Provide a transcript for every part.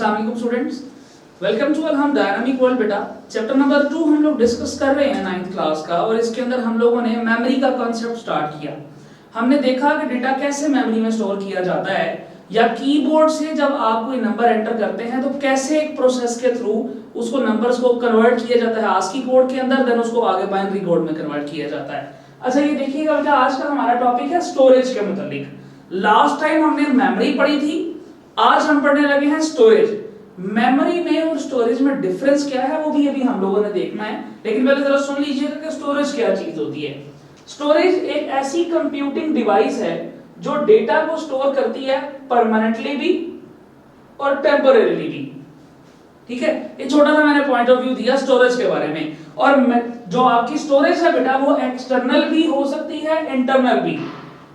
अस्सलाम वालेकुम students, welcome to हम डायनामिक वर्ल्ड। बेटा चैप्टर नंबर 2 हम लोग डिस्कस कर रहे हैं 9th क्लास का, और इसके अंदर हम लोगों ने मेमोरी का कॉन्सेप्ट स्टार्ट किया। हमने देखा कि डेटा कैसे मेमोरी में स्टोर किया जाता है, या कीबोर्ड से जब आप कोई नंबर एंटर करते हैं तो कैसे एक प्रोसेस के थ्रू उसको नंबर्स को कन्वर्ट किया जाता है आस्की कोड के अंदर, देन उसको आगे बाइनरी कोड में कन्वर्ट किया जाता है। अच्छा ये देखिएगा बेटा, आज का हमारा टॉपिक है स्टोरेज के मुतालिक। लास्ट टाइम हमने मेमोरी पढ़ी थी, आज हम पढ़ने लगे हैं स्टोरेज। मेमोरी में और स्टोरेज में डिफरेंस क्या है वो भी अभी हम लोगों ने देखना है, लेकिन पहले जरा सुन लीजिएगा कि स्टोरेज क्या चीज होती है। स्टोरेज एक ऐसी कंप्यूटिंग डिवाइस है जो डेटा को स्टोर करती है परमानेंटली भी और टेम्परेरीली भी। ठीक है, ये छोटा सा मैंने पॉइंट ऑफ व्यू दिया स्टोरेज के बारे में। और जो आपकी स्टोरेज है बेटा वो एक्सटर्नल भी हो सकती है, इंटरनल भी।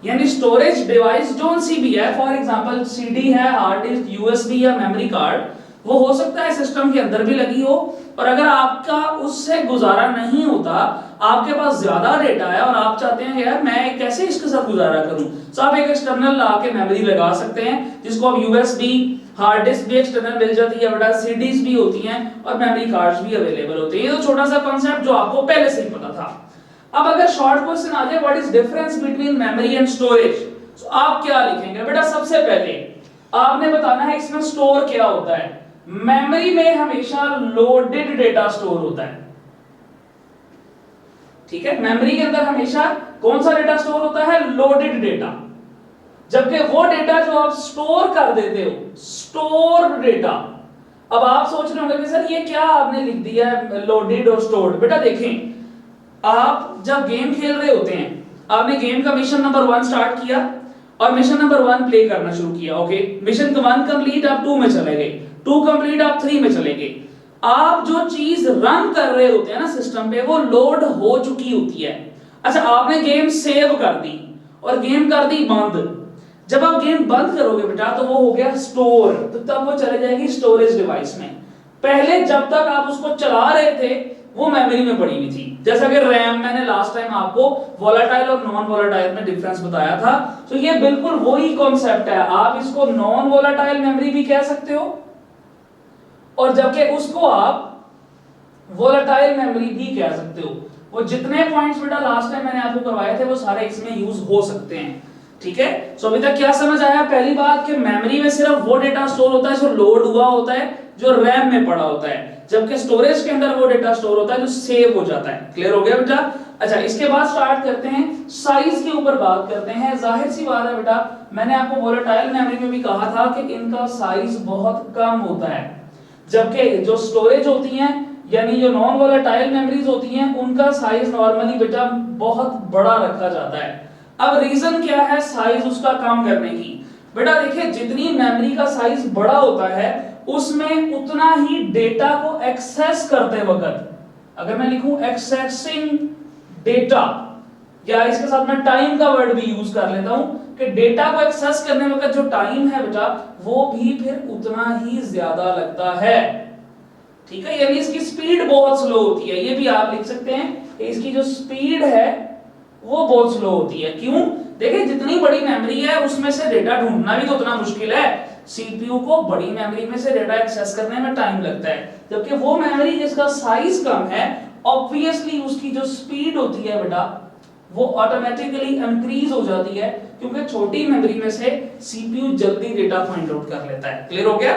यानी स्टोरेज डिवाइस जो सी भी है, फॉर एग्जांपल सीडी है, हार्ड डिस्क, यूएसबी या मेमोरी कार्ड, वो हो सकता है सिस्टम के अंदर भी लगी हो, और अगर आपका उससे गुजारा नहीं होता, आपके पास ज्यादा डेटा है और आप चाहते हैं यार मैं कैसे इसके साथ गुजारा करूं, तो आप एक एक्सटर्नल लाके मेमोरी लगा सकते हैं, जिसको आप यूएसबी, हार्ड डिस्क भी एक्सटर्नल मिल जाती है बेटा, सीडीज भी होती हैं और मेमोरी कार्ड्स भी अवेलेबल होते हैं। ये तो छोटा सा कॉन्सेप्ट जो आपको पहले से ही पता था। अब अगर शॉर्ट क्वेश्चन आ जाए what is difference between memory and storage, तो आप क्या लिखेंगे बेटा? सबसे पहले आपने बताना है इसमें स्टोर क्या होता है। मेमोरी में हमेशा लोडेड डेटा स्टोर होता है। ठीक है, मेमोरी के अंदर हमेशा कौन सा डेटा स्टोर होता है? Loaded data. जबकि वो डेटा जो आप स्टोर कर देते हो, स्टोर डेटा। अब आप सोच रहे होंगे कि सर ये क्या आपने लिख दिया है लोडेड और स्टोर्ड। बेटा देखें, आप जब गेम खेल रहे होते हैं, आपने गेम का मिशन नंबर 1 स्टार्ट किया और मिशन नंबर 1 प्ले करना शुरू किया। ओके, मिशन 1 कंप्लीट, आप 2 में चले गए, 2 कंप्लीट, आप 3 में चले गए। आप जो चीज रन कर रहे होते हैं ना सिस्टम पे, वो लोड हो चुकी होती है। अच्छा, आपने गेम सेव कर दी और गेम कर दी बंद। जब आप गेम बंद करोगे बेटा तो वो हो गया स्टोर, तो तब वो चले जाएगी स्टोरेज डिवाइस में। पहले जब तक आप उसको चला रहे थे वो मेमोरी में पड़ी हुई थी। जैसा कि रैम, मैंने लास्ट टाइम आपको वोलेटाइल और नॉन वोलेटाइल में डिफरेंस बताया था, तो ये बिल्कुल वही कॉन्सेप्ट है। आप इसको नॉन वोलेटाइल मेमोरी भी कह सकते हो, और जबकि उसको आप वोलेटाइल मेमोरी भी कह सकते हो। वो जितने पॉइंट्स बेटा लास्ट टाइम मैंने आपको करवाए थे वो सारे इसमें यूज हो सकते हैं। ठीक है, सो अभी तक क्या समझ आया? पहली बात कि मेमोरी में सिर्फ वो डेटा स्टोर होता है जो लोड हुआ होता है, जो रैम में पड़ा होता है, जबकि स्टोरेज के अंदर वो डेटा स्टोर होता है जो सेव हो जाता है। क्लियर हो गया बेटा? अच्छा, इसके बाद स्टार्ट करते हैं साइज के ऊपर बात करते हैं। जाहिर सी बात है बेटा, मैंने आपको वोलेटाइल मेमोरी में भी कहा था कि इनका साइज बहुत कम होता है, जबकि जो स्टोरेज होती हैं यानी जो नॉन वोलेटाइल मेमोरीज होती हैं उनका साइज नॉर्मली बेटा बहुत बड़ा रखा जाता है। अब रीजन क्या है साइज उसका कम करने की? बेटा देखिए, जितनी मेमोरी का साइज बड़ा होता है उसमें उतना ही डेटा को एक्सेस करते वक्त, अगर मैं लिखूं एक्सेसिंग डेटा, या इसके साथ मैं टाइम का वर्ड भी यूज कर लेता हूं कि डेटा को एक्सेस करने वक्त जो टाइम है बेटा वो भी फिर उतना ही ज्यादा लगता है। ठीक है, यानी इसकी स्पीड बहुत स्लो होती है। ये भी आप लिख सकते हैं कि इसकी जो स्पीड है वो बहुत स्लो होती है। क्यों? देखिए, जितनी बड़ी मेमोरी है उसमें से डेटा ढूंढना भी तो उतना मुश्किल है। सीपीयू को बड़ी मेमोरी में से डेटा एक्सेस करने में टाइम लगता है, जबकि वो मेमोरी जिसका साइज कम है ऑब्वियसली उसकी जो स्पीड होती है बेटा वो ऑटोमेटिकली इंक्रीज हो जाती है, क्योंकि छोटी मेमोरी में से सीपीयू जल्दी डेटा फाइंड आउट कर लेता है। क्लियर हो गया?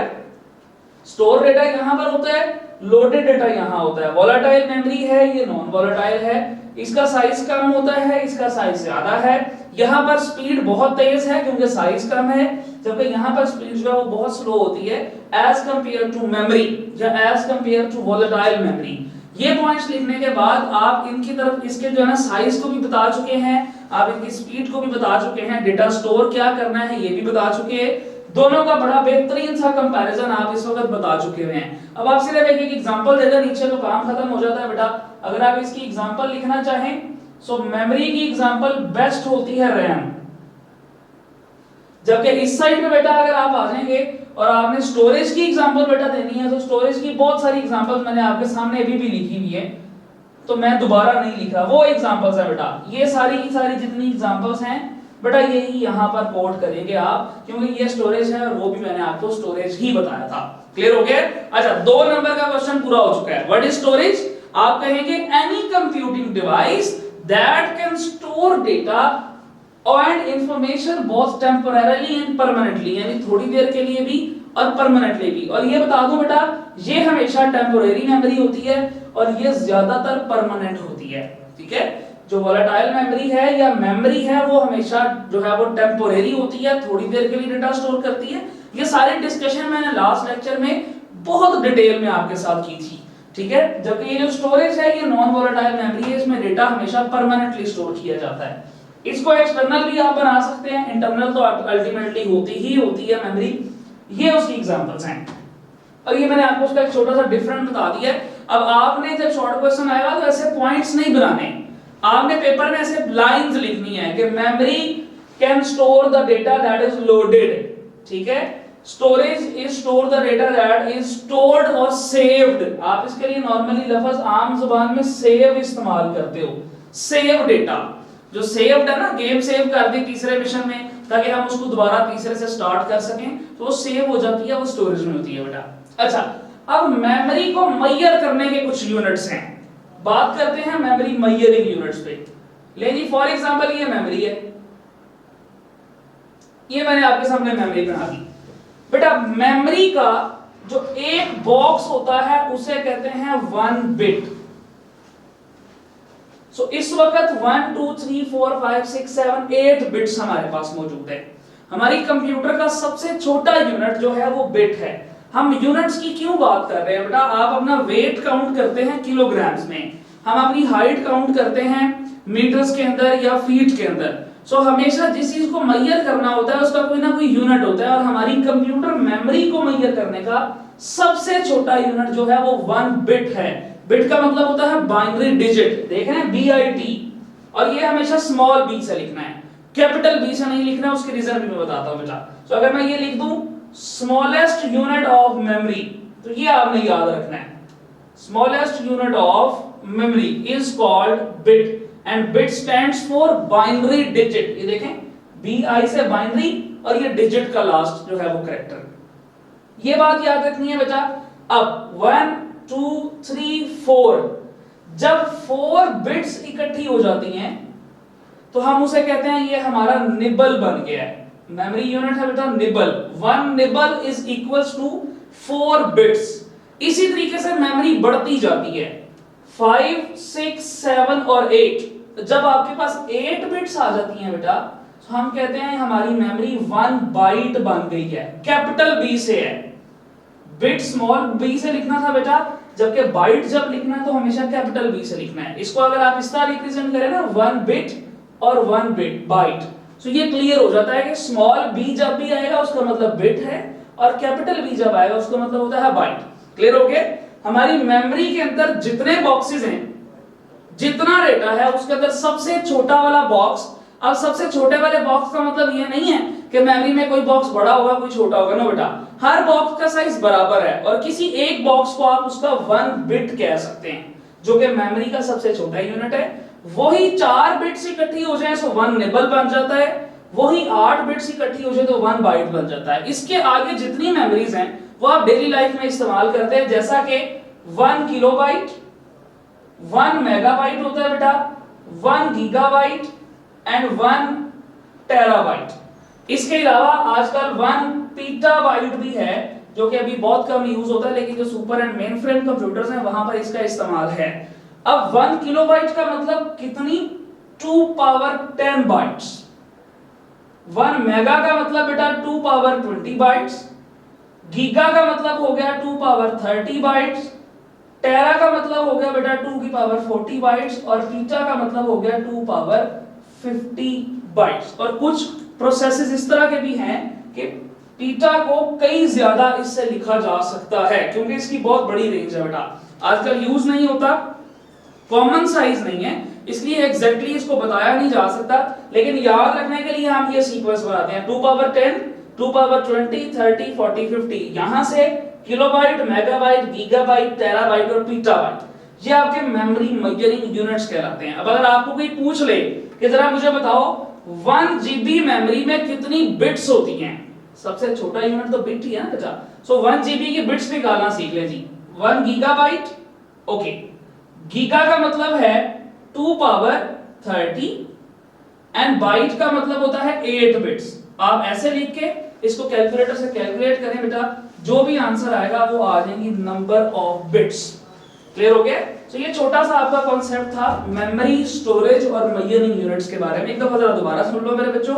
स्टोर डेटा यहां पर होता है, लोडेड डेटा यहां होता है। वोलेटाइल मेमोरी है, ये नॉन वोलेटाइल है, इसका साइज कम होता है, इसका साइज ज्यादा है। यहां पर स्पीड बहुत तेज है क्योंकि साइज कम है, जबकि यहां पर स्पीड जो है वो बहुत स्लो होती है एज कंपेयर टू मेमोरी या as compare to volatile memory. ये पॉइंट्स लिखने के बाद आप इनकी तरफ इसके जो है ना साइज को भी बता चुके हैं, आप इनकी स्पीड को भी बता चुके हैं, डेटा स्टोर क्या करना है ये भी बता चुके हैं। दोनों का बड़ा बेहतरीन सा कंपैरिजन आप इस वक्त बता चुके हुए हैं। अब आप सिर्फ एक एग्जांपल दे दें नीचे तो काम खत्म हो जाता है बेटा। अगर आप इसकी एग्जांपल लिखना चाहें सो मेमोरी की एग्जांपल बेस्ट होती है रैम, जबकि इस साइड पे बेटा अगर आप आ जाएंगे और आपने स्टोरेज की एग्जांपल बेटा देनी है तो स्टोरेज की बहुत सारी एग्जांपल्स मैंने आपके सामने अभी भी लिखी हुई है, तो मैं दोबारा नहीं लिखा, वो एग्जांपल्स है बेटा। ये सारी की सारी जितनी एग्जांपल्स हैं बेटा यही यहां पर कोड करेंगे आप, क्योंकि ये स्टोरेज है और वो भी मैंने आपको स्टोरेज ही बताया था। क्लियर हो गया? अच्छा, 2 नंबर का क्वेश्चन पूरा हो चुका है। What is storage? आप कहेंगे any computing device that can store data and information both temporarily and permanently, यानी थोड़ी देर के लिए भी और परमानेंटली भी। और ये बता दूं बेटा, ये हमेशा टेम्पोररी मेमोरी होती है और ये ज्यादातर परमानेंट होती है, ठीक है? जो वोलेटाइल मेमोरी है या मेमोरी है वो हमेशा जो है वो टेम्पोररी होती है, थोड़ी देर के लिए डेटा स्टोर करती है। ये सारी डिस्कशन मैंने लास्ट लेक्चर में बहुत डिटेल में आपके साथ की थी, ठीक है? जबकि ये जो स्टोरेज है ये नॉन वोलेटाइल मेमोरी है, इसमें डेटा हमेशा परमानेंटली स्टोर किया जाता है। इसको एक्सटर्नल भी आप बना सकते हैं, इंटरनल तो अल्टीमेटली होती है मेमोरी। ये उसकी एग्जांपल्स हैं और ये मैंने आपको उसका एक छोटा सा डिफरेंट बता दिया है। अब आपने जब शॉर्ट क्वेश्चन आएगा तो ऐसे पॉइंट्स नहीं बनाने, आपने पेपर में ऐसे लाइंस लिखनी है कि memory can store the data that is loaded, ठीक है? Storage is store the data that is stored और सेव्ड। आप इसके लिए नॉर्मली लफ्ज आम जुबान में सेव इस्तेमाल करते हो, सेव डेटा। जो सेव्ड है ना, गेम सेव कर दी तीसरे मिशन में ताकि हम उसको दोबारा तीसरे से स्टार्ट कर सकें, तो वो सेव हो जाती है, वो स्टोरेज में होती है बेटा। अच्छा, अब मेमोरी को मेजर करने के कुछ यूनिट्स हैं, बात करते हैं मेमोरी मेजरिंग यूनिट्स पे। ले जी, फॉर एग्जांपल ये मेमोरी है, ये मैंने आपके सामने मेमोरी बना दी बेटा। मेमोरी का जो एक बॉक्स होता है उसे कहते हैं 1 बिट। सो इस वक्त 1 2 3 4 5 6 7 8 बिट्स हमारे पास मौजूद है। हमारी कंप्यूटर का सबसे छोटा यूनिट जो है वो बिट है। हम यूनिट्स की क्यों बात कर रहे हैं बेटा? आप अपना वेट काउंट करते हैं किलोग्राम्स में, हम अपनी हाइट काउंट करते हैं मीटर्स के अंदर या फीट के अंदर। सो हमेशा जिस चीज को मेजर करना होता है उसका कोई ना कोई यूनिट होता है, और हमारी कंप्यूटर मेमोरी को मेजर करने का सबसे छोटा यूनिट जो है वो 1 बिट है। बिट का मतलब होता है बाइनरी डिजिट, देख रहे हैं BIT, और ये हमेशा स्मॉल b से लिखना है, कैपिटल B से नहीं लिखना है। उसके रीजन भी मैं बताता हूं बेटा। तो अगर मैं ये लिख दूं स्मॉलेस्ट यूनिट ऑफ मेमोरी, तो ये आपने याद रखना है, smallest unit of memory is called bit and bit stands for binary digit. ये देखें, BI से बाइनरी और ये डिजिट का लास्ट जो है वो कैरेक्टर, ये बात याद रखनी है बेटा। अब 1 2 3 4, जब 4 बिट्स इकट्ठी हो जाती हैं तो हम उसे कहते हैं ये हमारा निबल बन गया है। मेमोरी यूनिट है बेटा nibble. 1 nibble is equals to 4 bits. इसी तरीके से मेमोरी बढ़ती जाती है, 5 6 7 और 8। जब आपके पास 8 बिट्स आ जाती हैं बेटा तो हम कहते हैं हमारी मेमोरी 1 बाइट बन गई है, कैपिटल B से है। बिट स्मॉल b से लिखना था बेटा, जबकि बाइट जब लिखना है तो हमेशा कैपिटल B से लिखना है। इसको अगर आप इस तरह रिप्रेजेंट करें ना, 1 बिट और 1 बिट बाइट, तो ये क्लियर हो जाता है कि स्मॉल b जब भी आएगा उसका मतलब बिट है, और कैपिटल B जब आएगा उसका मतलब होता है बाइट। क्लियर हो गया? हमारी मेमोरी के अंदर जितने बॉक्सेस हैं, जितना डेटा है, उसके अंदर सबसे छोटा वाला बॉक्स। अब सबसे छोटे वाले बॉक्स का मतलब ये नहीं है कि मेमोरी में कोई बॉक्स बड़ा होगा कोई छोटा होगा ना बेटा, हर बॉक्स का साइज बराबर है, और किसी एक बॉक्स को आप उसका 1 बिट कह सकते हैं, जो कि मेमोरी का सबसे छोटा यूनिट है। वही 4 बिट्स इकट्ठी हो जाए तो 1 निबल बन जाता है, वही 8 बिट्स इकट्ठी हो जाए तो 1 बाइट बन जाता है। इसके आगे जितनी मेमोरीज हैं वो आप डेली लाइफ में इस्तेमाल करते हैं, जैसा कि 1 किलोबाइट, 1 मेगाबाइट होता है बेटा, 1 गीगाबाइट एंड 1 टेराबाइट। इसके अलावा आजकल 1 पीटाबाइट भी है, जो कि अभी बहुत कम यूज होता है, लेकिन जो super and main frame computers हैं वहां पर इसका इस्तेमाल है। अब 1 किलोबाइट का मतलब कितनी? 2 पावर 10 बाइट्स। 1 मेगा का मतलब बेटा 2 पावर 20 बाइट्स। गीगा का मतलब हो गया 2 पावर 30 बाइट्स। टेरा का मतलब हो गया बेटा 2 की पावर 40 बाइट्स, और पीटा का मतलब हो गया 2 पावर 50 बाइट्स। और कुछ प्रोसेसेस इस तरह के भी हैं कि पीटा को कई ज्यादा इससे लिखा जा सकता है, क्योंकि इसकी बहुत बड़ी रेंज है बेटा। आजकल यूज नहीं होता, कॉमन साइज नहीं है, इसलिए एग्जैक्टली इसको बताया नहीं जा सकता, लेकिन याद रखने के लिए हम ये सीक्वेंस बनाते हैं 2 पावर 10, 2 पावर 20, 30, 40, 50। यहां से किलोबाइट, मेगाबाइट, गीगाबाइट, टेराबाइट और पीटाबाइट, ये आपके मेमोरी मेजरिंग यूनिट्स कहलाते हैं। अब अगर आपको कोई पूछ ले कि जरा मुझे बताओ 1 GB मेमोरी में कितनी बिट्स होती हैं, सबसे छोटा यूनिट तो बिट ही है ना बेटा। सो 1 जीबी की बिट्स निकालना सीख ले जी। 1 गीगाबाइट, ओके, गीगा का मतलब है 2 पावर 30 एंड बाइट का मतलब होता है 8 बिट्स। आप ऐसे लिख के इसको कैलकुलेटर से कैलकुलेट करें बेटा, जो भी आंसर आएगा वो आ जाएंगी नंबर ऑफ बिट्स। क्लियर हो गया? तो ये छोटा सा आपका कॉन्सेप्ट था मेमोरी, स्टोरेज और मेजरिंग यूनिट्स के बारे में। एक दफा जरा दोबारा सुन लो मेरे बच्चों,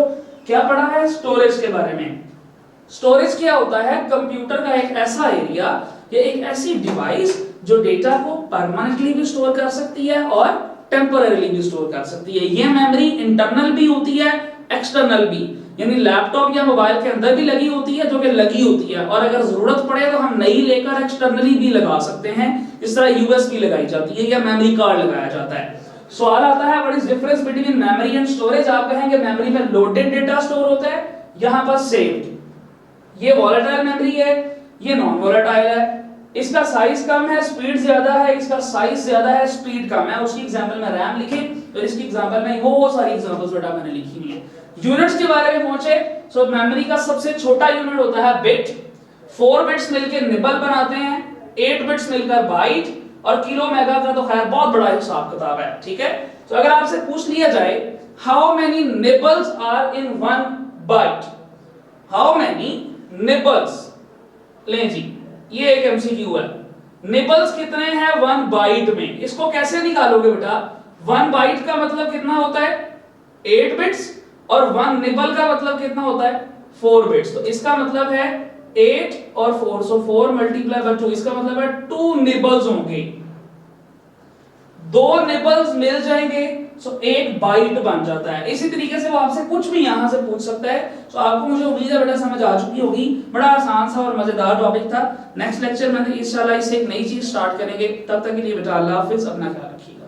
क्या पढ़ा है स्टोरेज के बारे में। स्टोरेज क्या होता है? कंप्यूटर का एक ऐसा एरिया या एक ऐसी डिवाइस जो डेटा को परमानेंटली भी स्टोर कर सकती है और टेम्पररीली भी स्टोर कर सकती है। ये मेमोरी इंटरनल भी होती है, एक्सटर्नल भी, यानी लैपटॉप या मोबाइल के अंदर भी लगी होती है, जो कि लगी होती है, और अगर जरूरत पड़े तो हम नई लेकर एक्सटर्नली भी लगा सकते हैं। इस तरह यूएसबी लगाई जाती है या मेमोरी कार्ड लगाया जाता है। सवाल आता है what is difference between memory and storage. आप कहेंगे मेमोरी में लोडेड डेटा स्टोर होता है, यहां पर सेव्ड। ये वॉलेटाइल मेमोरी है, ये नॉन वॉलेटाइल है। इसका साइज कम है, स्पीड ज्यादा है, इसका साइज ज्यादा है, स्पीड कम है। उसकी एग्जांपल में रैम लिखे और इसकी एग्जांपल में वो सारी एग्जांपल्स बेटा मैंने लिखी हुई है। यूनिट्स के बारे में पहुंचे, सो मेमोरी का सबसे छोटा यूनिट होता है बिट। 4 बिट्स मिलकर निबल बनाते हैं, 8 बिट्स मिलकर बाइट, और किलो मेगा का तो खैर बहुत बड़ा हिसाब किताब है, ठीक है। तो अगर आपसे पूछ लिया जाए how many nibbles are in 1 byte, how many nibbles, ले जी ये एक एमसीक्यू है, निबल्स कितने हैं 1 बाइट में, इसको कैसे निकालोगे बेटा? 1 बाइट का मतलब कितना होता है? 8 बिट्स, और 1 निबल का मतलब कितना होता है? 4 बिट्स। तो इसका मतलब है 8 और 4, सो 4 मल्टीप्लाई बाय 2, इसका मतलब है 2 निबल्स होंगे। 2 निबल्स मिल जाएंगे, सो 1 बाइट बन जाता है। इसी तरीके से वो आपसे कुछ भी यहां से पूछ सकता है। सो आपको मुझे उम्मीद है बेटा समझ आ चुकी होगी। बड़ा आसान सा और मजेदार टॉपिक था। नेक्स्ट लेक्चर में इंशाल्लाह इससे एक नई चीज स्टार्ट करेंगे। तब तक के लिए बेटा अल्लाह हाफिज, अपना ख्याल रखिए।